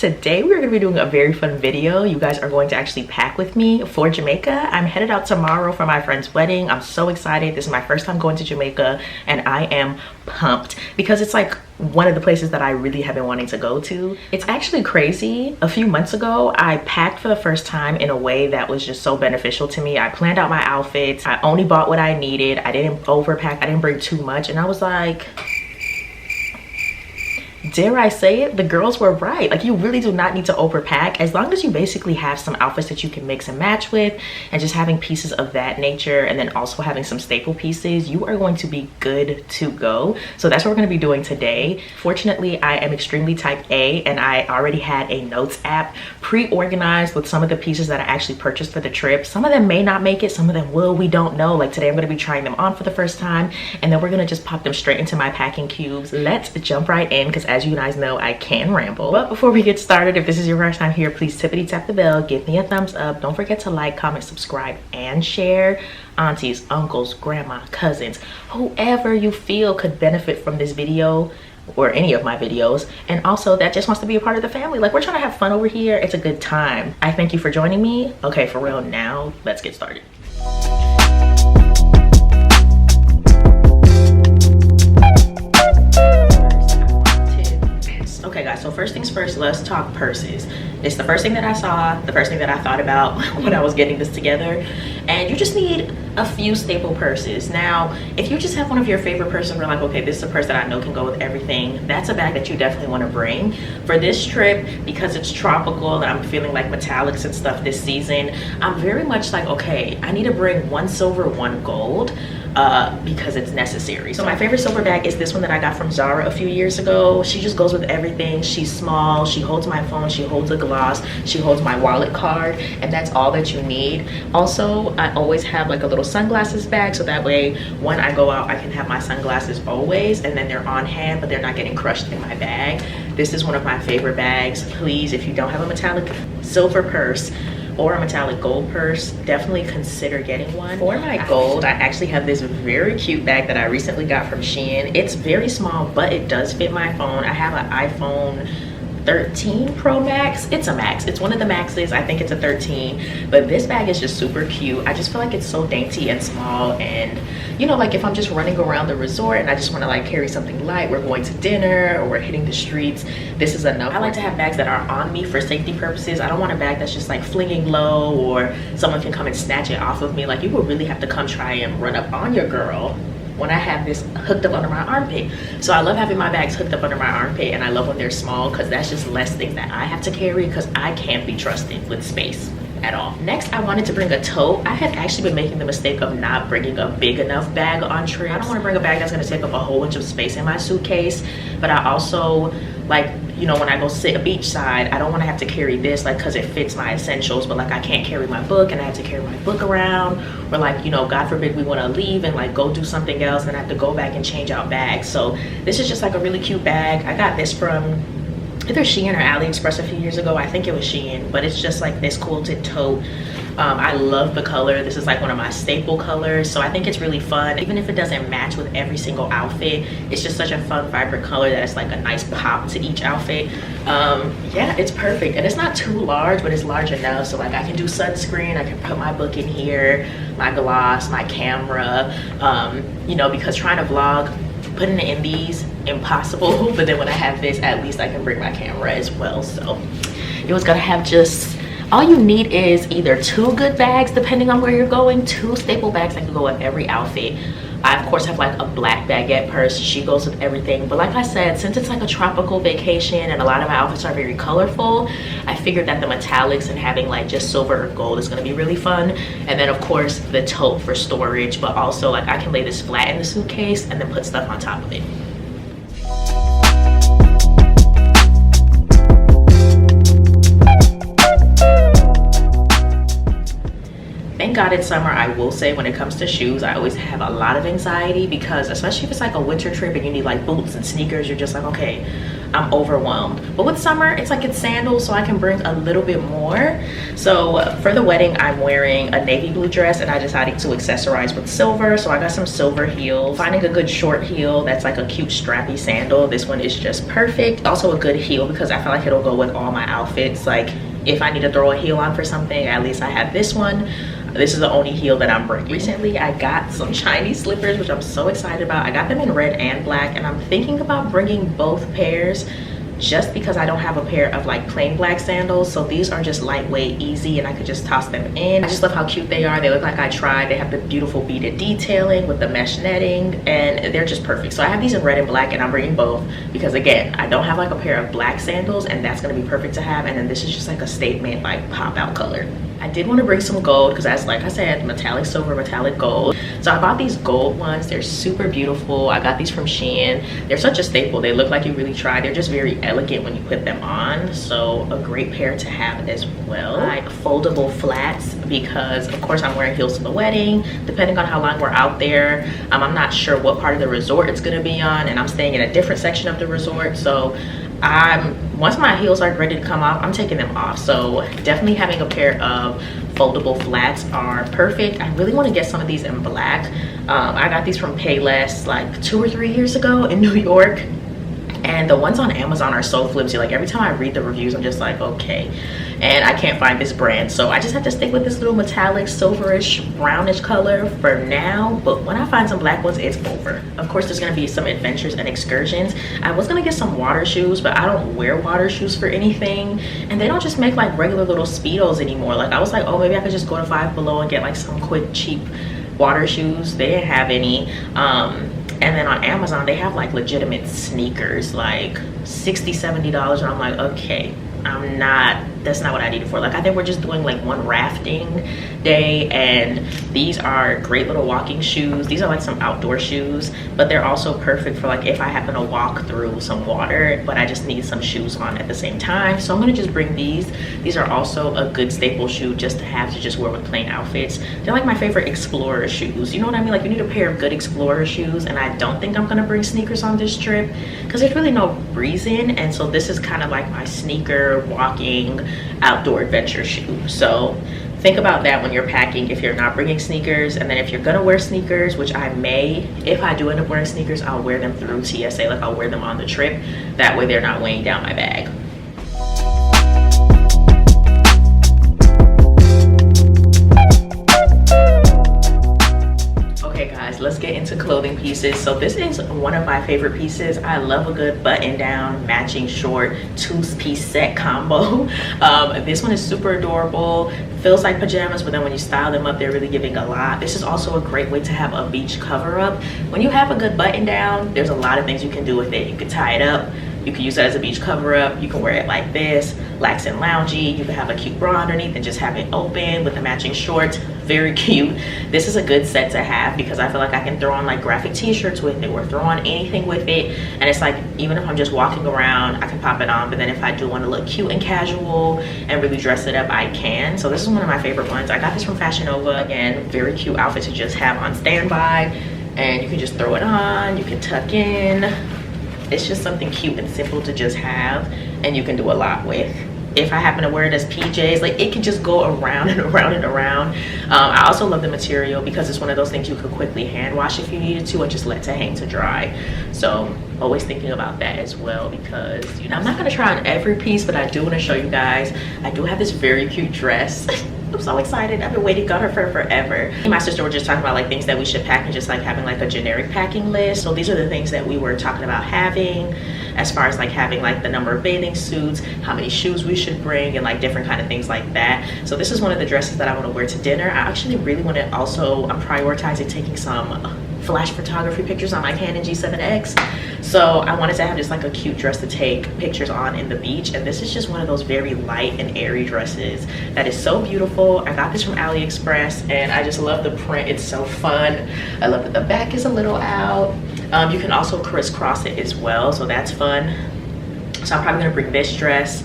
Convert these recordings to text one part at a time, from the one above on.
Today we're going to be doing a very fun video. You guys are going to actually pack with me for Jamaica. I'm headed out tomorrow for my friend's wedding. I'm so excited. This is my first time going to Jamaica and I am pumped because it's like one of the places that I really have been wanting to go to. It's actually crazy. A few months ago, I packed for the first time in a way that was just so beneficial to me. I planned out my outfits. I only bought what I needed. I didn't overpack. I didn't bring too much. And I was like, dare I say it, the girls were right. Like, you really do not need to overpack as long as you basically have some outfits that you can mix and match with, and just having pieces of that nature, and then also having some staple pieces, you are going to be good to go. So that's what we're going to be doing today. Fortunately, I am extremely type A, and I already had a notes app pre-organized with some of the pieces that I actually purchased for the trip. Some of them may not make it, some of them will, we don't know. Like today I'm going to be trying them on for the first time, and then we're going to just pop them straight into my packing cubes. Let's jump right in, because as you guys know, I can ramble. But before we get started, if this is your first time here, please tippity tap the bell, give me a thumbs up. Don't forget to like, comment, subscribe, and share. Aunties, uncles, grandma, cousins, whoever you feel could benefit from this video or any of my videos, and also that just wants to be a part of the family. Like, we're trying to have fun over here. It's a good time. I thank you for joining me. Okay, for real, now let's get started. Okay guys, so first things first, let's talk purses. It's the first thing that I saw, the first thing that I thought about when I was getting this together. And you just need a few staple purses. Now, if you just have one of your favorite purses, we're like, okay, this is a purse that I know can go with everything, that's a bag that you definitely want to bring. For this trip, because it's tropical and I'm feeling like metallics and stuff this season, I'm very much like, okay, I need to bring one silver, one gold. Because it's necessary. So my favorite silver bag is this one that I got from Zara a few years ago. She just goes with everything. She's small, she holds my phone, she holds a gloss, she holds my wallet card, and that's all that you need. Also, I always have like a little sunglasses bag, so that way when I go out I can have my sunglasses always, and then they're on hand but they're not getting crushed in my bag. This is one of my favorite bags. Please, if you don't have a metallic silver purse or a metallic gold purse, definitely consider getting one. For my gold, I actually have this very cute bag that I recently got from Shein. It's very small, but it does fit my phone. I have an iPhone 13 Pro Max. It's a max, it's one of the maxes. I think it's a 13, but this bag is just super cute. I just feel like it's so dainty and small, and you know, like if I'm just running around the resort and I just want to like carry something light, we're going to dinner or we're hitting the streets, this is enough. I like to have bags that are on me for safety purposes. I don't want a bag that's just like flinging low or someone can come and snatch it off of me. Like, you will really have to come try and run up on your girl when I have this hooked up under my armpit. So I love having my bags hooked up under my armpit, and I love when they're small because that's just less things that I have to carry, because I can't be trusted with space at all. Next, I wanted to bring a tote. I had actually been making the mistake of not bringing a big enough bag on trips. I don't want to bring a bag that's going to take up a whole bunch of space in my suitcase, but I also, like, you know, when I go sit beachside, I don't want to have to carry this, like, because it fits my essentials, but like I can't carry my book and I have to carry my book around, or like, you know, God forbid we want to leave and like go do something else and I have to go back and change out bags. So this is just like a really cute bag. I got this from either Shein or AliExpress a few years ago. I think it was Shein, but it's just like this quilted tote. I love the color. This is like one of my staple colors, so I think it's really fun. Even if it doesn't match with every single outfit, it's just such a fun, vibrant color that it's like a nice pop to each outfit. Yeah, it's perfect, and it's not too large, but it's large enough so like I can do sunscreen, I can put my book in here, my gloss, my camera, you know, because trying to vlog, putting it in these, impossible. But then when I have this, at least I can bring my camera as well. So you was gonna have just, all you need is either two good bags depending on where you're going, two staple bags that can go with every outfit. I of course have like a black baguette purse, she goes with everything, but like I said, since it's like a tropical vacation and a lot of my outfits are very colorful, I figured that the metallics and having like just silver or gold is going to be really fun. And then of course the tote for storage, but also like I can lay this flat in the suitcase and then put stuff on top of it. Thank God it's summer. I will say when it comes to shoes, I always have a lot of anxiety, because especially if it's like a winter trip and you need like boots and sneakers, you're just like, okay, I'm overwhelmed. But with summer, it's like it's sandals, so I can bring a little bit more. So for the wedding, I'm wearing a navy blue dress, and I decided to accessorize with silver. So I got some silver heels. Finding a good short heel that's like a cute strappy sandal. This one is just perfect. Also a good heel because I feel like it'll go with all my outfits. Like if I need to throw a heel on for something, at least I have this one. This is the only heel that I'm bringing. Recently, I got some Chinese slippers, which I'm so excited about. I got them in red and black, and I'm thinking about bringing both pairs just because I don't have a pair of like plain black sandals. So these are just lightweight, easy, and I could just toss them in. I just love how cute they are. They look like I tried. They have the beautiful beaded detailing with the mesh netting, and they're just perfect. So I have these in red and black, and I'm bringing both because again, I don't have like a pair of black sandals, and that's gonna be perfect to have. And then this is just like a statement, like pop out color. I did want to bring some gold because that's, like I said, metallic silver, metallic gold. So I bought these gold ones. They're super beautiful. I got these from Shein. They're such a staple. They look like you really tried. They're just very elegant when you put them on. So a great pair to have as well. Like foldable flats because of course I'm wearing heels to the wedding. Depending on how long we're out there, I'm not sure what part of the resort it's going to be on, and I'm staying in a different section of the resort. So once my heels are ready to come off, I'm taking them off. So definitely having a pair of foldable flats are perfect. I really want to get some of these in black. I got these from Payless like 2 or 3 years ago in New York, and the ones on Amazon are so flimsy. Like every time I read the reviews, I'm just like, okay, and I can't find this brand, so I just have to stick with this little metallic silverish brownish color for now. But when I find some black ones, it's over. Of course, there's gonna be some adventures and excursions. I was gonna get some water shoes, but I don't wear water shoes for anything, and they don't just make like regular little Speedos anymore. Like I was like, oh, maybe I could just go to Five Below and get like some quick cheap water shoes. They didn't have any. And then on Amazon, they have like legitimate sneakers, like $60–70, and I'm like, okay, that's not what I need it for. Like I think we're just doing like one rafting day, and these are great little walking shoes. These are like some outdoor shoes, but they're also perfect for like if I happen to walk through some water, but I just need some shoes on at the same time. So I'm gonna just bring these. These are also a good staple shoe just to have to just wear with plain outfits. They're like my favorite explorer shoes. You know what I mean? Like you need a pair of good explorer shoes, and I don't think I'm gonna bring sneakers on this trip because there's really no reason. And so this is kind of like my sneaker walking outdoor adventure shoe. So think about that when you're packing, if you're not bringing sneakers. And then if you're gonna wear sneakers, which I may, if I do end up wearing sneakers, I'll wear them through TSA. Like I'll wear them on the trip, that way they're not weighing down my bag. Let's get into clothing pieces. So this is one of my favorite pieces. I love a good button down matching short 2-piece set combo. This one is super adorable, feels like pajamas, but then when you style them up, they're really giving a lot. This is also a great way to have a beach cover up. When you have a good button down, there's a lot of things you can do with it. You can tie it up, you can use it as a beach cover up, you can wear it like this, lax and loungy. You can have a cute bra underneath and just have it open with the matching shorts. Very cute. This is a good set to have because I feel like I can throw on like graphic t-shirts with it or throw on anything with it, and it's like even if I'm just walking around, I can pop it on. But then if I do want to look cute and casual and really dress it up, I can. So this is one of my favorite ones. I got this from Fashion Nova. Again, very cute outfit to just have on standby, and you can just throw it on, you can tuck in. It's just something cute and simple to just have, and you can do a lot with. If I happen to wear it as PJs, like it can just go around and around and around. I also love the material because it's one of those things you could quickly hand wash if you needed to, or just let to hang to dry. So always thinking about that as well, because you know, I'm not gonna try on every piece, but I do want to show you guys. I do have this very cute dress. I'm so excited. I've been waiting on her for forever. Me and my sister were just talking about like things that we should pack and just like having like a generic packing list. So these are the things that we were talking about having, as far as like having like the number of bathing suits, how many shoes we should bring, and like different kind of things like that. So this is one of the dresses that I want to wear to dinner. I actually really want to also, I'm prioritizing taking some flash photography pictures on my Canon G7X. So I wanted to have just like a cute dress to take pictures on in the beach, and this is just one of those very light and airy dresses that is so beautiful. I got this from AliExpress, and I just love the print. It's so fun. I love that the back is a little out. You can also crisscross it as well, so that's fun. So I'm probably gonna bring this dress,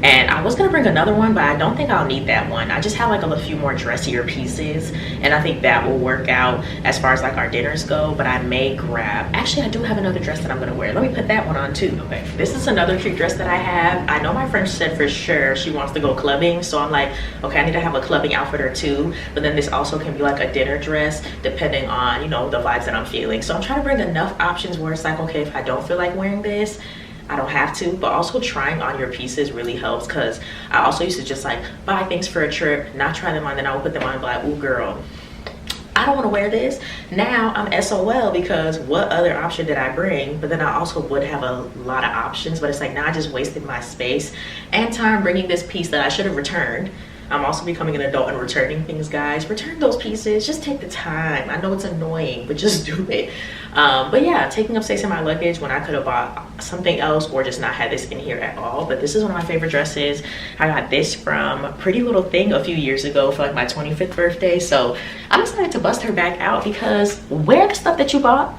And I was gonna bring another one, but I don't think I'll need that one. I just have like a few more dressier pieces, and I think that will work out as far as like our dinners go. But I may grab, actually I do have another dress that I'm gonna wear. Let me put that one on too. Okay, this is another cute dress that I have. I know my friend said for sure she wants to go clubbing, so I'm like, okay, I need to have a clubbing outfit or two. But then this also can be like a dinner dress depending on, you know, the vibes that I'm feeling. So I'm trying to bring enough options where it's like, okay, if I don't feel like wearing this, I don't have to. But also trying on your pieces really helps, because I also used to just like buy things for a trip, not try them on, then I would put them on and be like, ooh girl, I don't want to wear this. Now I'm SOL, because what other option did I bring? But then I also would have a lot of options, but it's like now I just wasted my space and time bringing this piece that I should have returned. I'm also becoming an adult and returning things, guys. Return those pieces, just take the time. I know it's annoying, but just do it. But yeah, taking up space in my luggage when I could have bought something else or just not had this in here at all. But this is one of my favorite dresses. I got this from Pretty Little Thing a few years ago for like my 25th birthday. So I'm excited to bust her back out, because wear the stuff that you bought.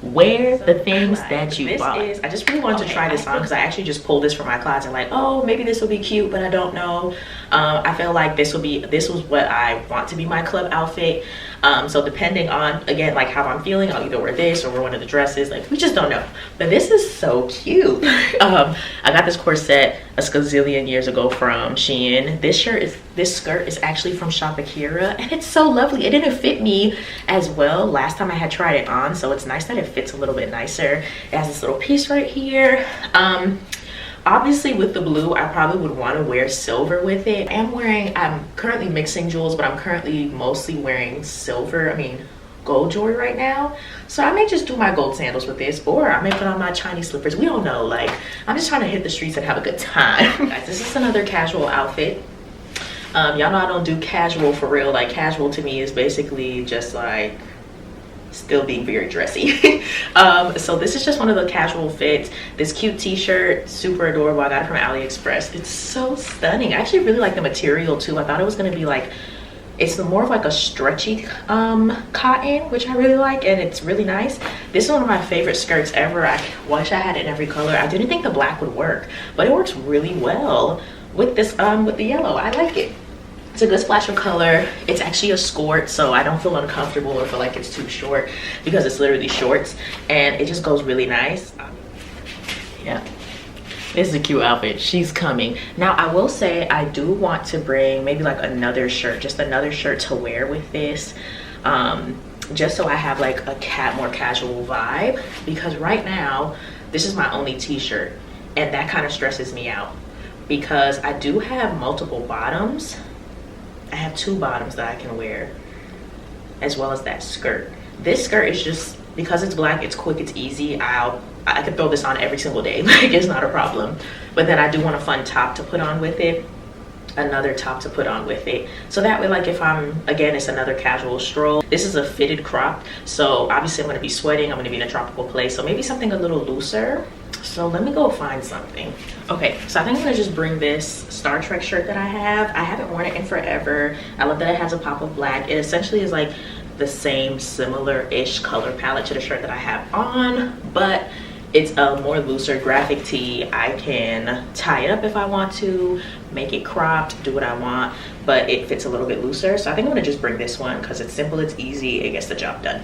Wear the things that you bought. I just really wanted to try this on, because I actually just pulled this from my closet like, oh, maybe this will be cute, but I don't know. I feel like this was what I want to be my club outfit. So depending on, again, like how I'm feeling, I'll either wear this or wear one of the dresses. Like, we just don't know. But this is so cute. I got this corset a skazillion years ago from Shein. This skirt is actually from Shop Akira, and it's so lovely. It didn't fit me as well last time I had tried it on, so it's nice that it fits a little bit nicer. It has this little piece right here. Obviously with the blue, I probably would want to wear silver with it. I'm currently mixing jewels, but I'm currently mostly wearing silver, gold jewelry right now. So I may just do my gold sandals with this, or I may put on my Chinese slippers. We don't know. Like, I'm just trying to hit the streets and have a good time. Guys, this is another casual outfit. Y'all know I don't do casual for real. Like, casual to me is basically just like still being very dressy. So this is just one of the casual fits. This cute t-shirt, super adorable. I got it from AliExpress. It's so stunning. I actually really like the material too. I thought it was gonna be like, it's more of like a stretchy cotton, which I really like, and it's really nice. This is one of my favorite skirts ever. I wish I had it in every color. I didn't think the black would work, but it works really well with this with the yellow. I like it. It's a good splash of color. It's actually a skirt, so I don't feel uncomfortable or feel like it's too short, because it's literally shorts, and it just goes really nice. Yeah, this is a cute outfit. She's coming. Now I will say I do want to bring maybe like another shirt, just another shirt to wear with this, just so I have like a more casual vibe, because right now this is my only t-shirt, and that kind of stresses me out, because I do have multiple bottoms. I have 2 bottoms that I can wear, as well as that skirt. This skirt is just, because it's black, it's quick, it's easy. I could throw this on every single day. Like, it's not a problem. But then I do want a fun top to put on with it, another top to put on with it, so that way, like, if again, it's another casual stroll. This is a fitted crop, so obviously I'm going to be sweating, I'm going to be in a tropical place, so maybe something a little looser. So let me go find something. Okay, so I think I'm gonna just bring this Star Trek shirt that I have. I haven't worn it in forever. I love that it has a pop of black. It essentially is like the same similar-ish color palette to the shirt that I have on, but it's a more looser graphic tee. I can tie it up if I want to, make it cropped, do what I want, but it fits a little bit looser. So I think I'm gonna just bring this one, because it's simple, it's easy, it gets the job done.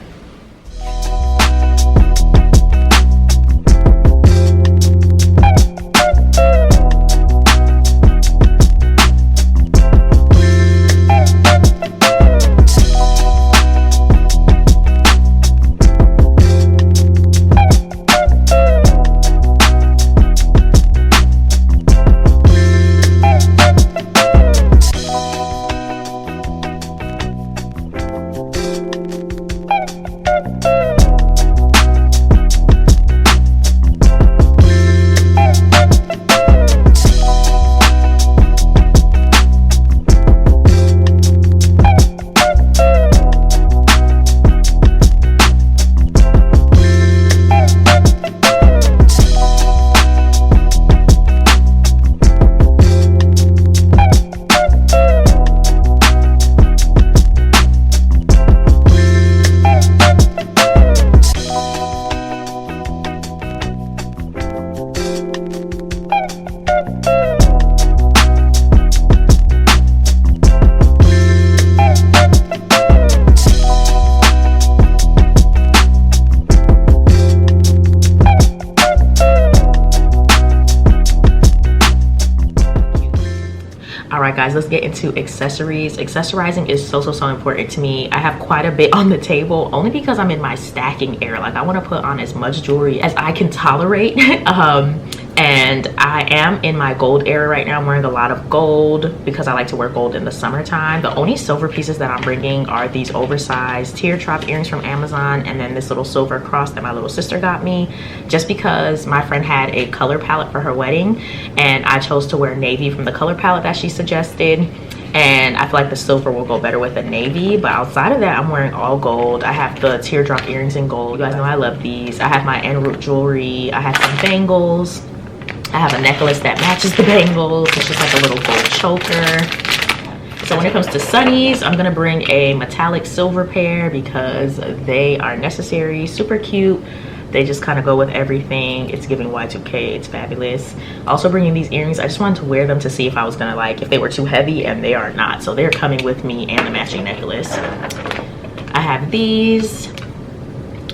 guys, let's get into accessories. Accessorizing is so important to me. I have quite a bit on the table only because I'm in my stacking era. Like, I want to put on as much jewelry as I can tolerate. And I am in my gold era right now. I'm wearing a lot of gold because I like to wear gold in the summertime. The only silver pieces that I'm bringing are these oversized teardrop earrings from Amazon, and then this little silver cross that my little sister got me, just because my friend had a color palette for her wedding and I chose to wear navy from the color palette that she suggested, and I feel like the silver will go better with the navy. But outside of that, I'm wearing all gold. I have the teardrop earrings in gold. You guys know I love these. I have my en route jewelry. I have some bangles. I have a necklace that matches the bangles. It's just like a little gold choker. So when it comes to sunnies, I'm gonna bring a metallic silver pair because they are necessary, super cute. They just kind of go with everything. It's giving Y2K, it's fabulous. Also bringing these earrings, I just wanted to wear them to see if I was gonna like, if they were too heavy, and they are not. So they're coming with me and the matching necklace. I have these.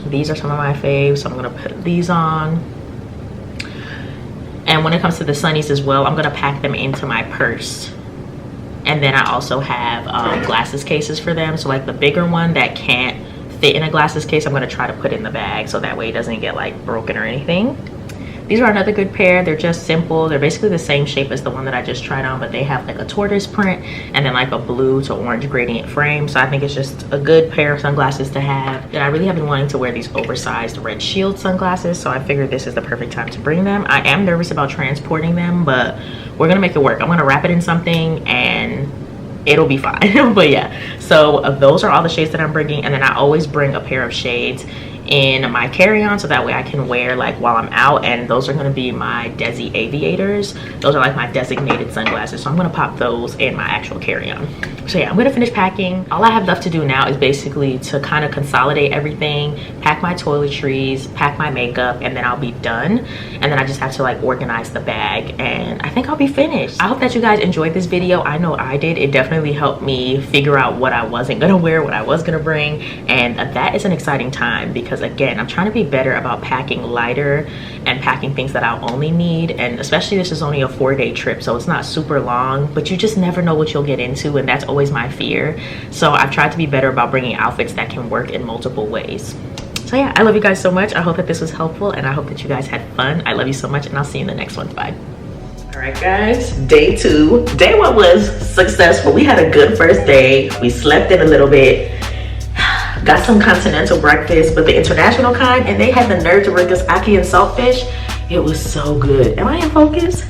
These are some of my faves, so I'm gonna put these on. And when it comes to the sunnies as well, I'm gonna pack them into my purse. And then I also have glasses cases for them. So like the bigger one that can't fit in a glasses case, I'm gonna try to put in the bag so that way it doesn't get like broken or anything. These are another good pair. They're just simple. They're basically the same shape as the one that I just tried on, but they have like a tortoise print and then like a blue to orange gradient frame. So I think it's just a good pair of sunglasses to have. And I really have been wanting to wear these oversized red shield sunglasses, so I figured this is the perfect time to bring them. I am nervous about transporting them, but we're gonna make it work. I'm gonna wrap it in something and it'll be fine. But yeah, so those are all the shades that I'm bringing. And then I always bring a pair of shades in my carry-on so that way I can wear like while I'm out, and those are going to be my Desi aviators. Those are like my designated sunglasses, so I'm going to pop those in my actual carry-on. So yeah, I'm going to finish packing. All I have left to do now is basically to kind of consolidate everything, pack my toiletries, pack my makeup, and then I'll be done. And then I just have to like organize the bag, and I think I'll be finished. I hope that you guys enjoyed this video. I know I did. It definitely helped me figure out what I wasn't going to wear, what I was going to bring, and that is an exciting time because again, I'm trying to be better about packing lighter and packing things that I'll only need. And especially this is only a 4-day trip, so it's not super long, but you just never know what you'll get into, and that's always my fear. So I've tried to be better about bringing outfits that can work in multiple ways. So yeah, I love you guys so much. I hope that this was helpful, and I hope that you guys had fun. I love you so much, and I'll see you in the next one. Bye. All right guys, day 2. Day 1 was successful. We had a good first day. We slept in a little bit, got some continental breakfast, but the international kind, and they had the nerve to bring us ackee and saltfish. It was so good. Am I in focus?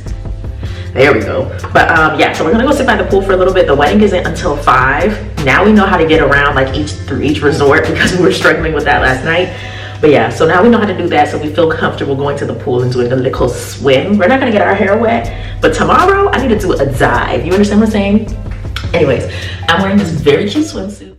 There we go. But yeah, so we're gonna go sit by the pool for a little bit. The wedding isn't until 5. Now we know how to get around like through each resort because we were struggling with that last night. But yeah, so now we know how to do that, so we feel comfortable going to the pool and doing a little swim. We're not gonna get our hair wet, but tomorrow I need to do a dive. You understand what I'm saying? Anyways, I'm wearing this very cute swimsuit.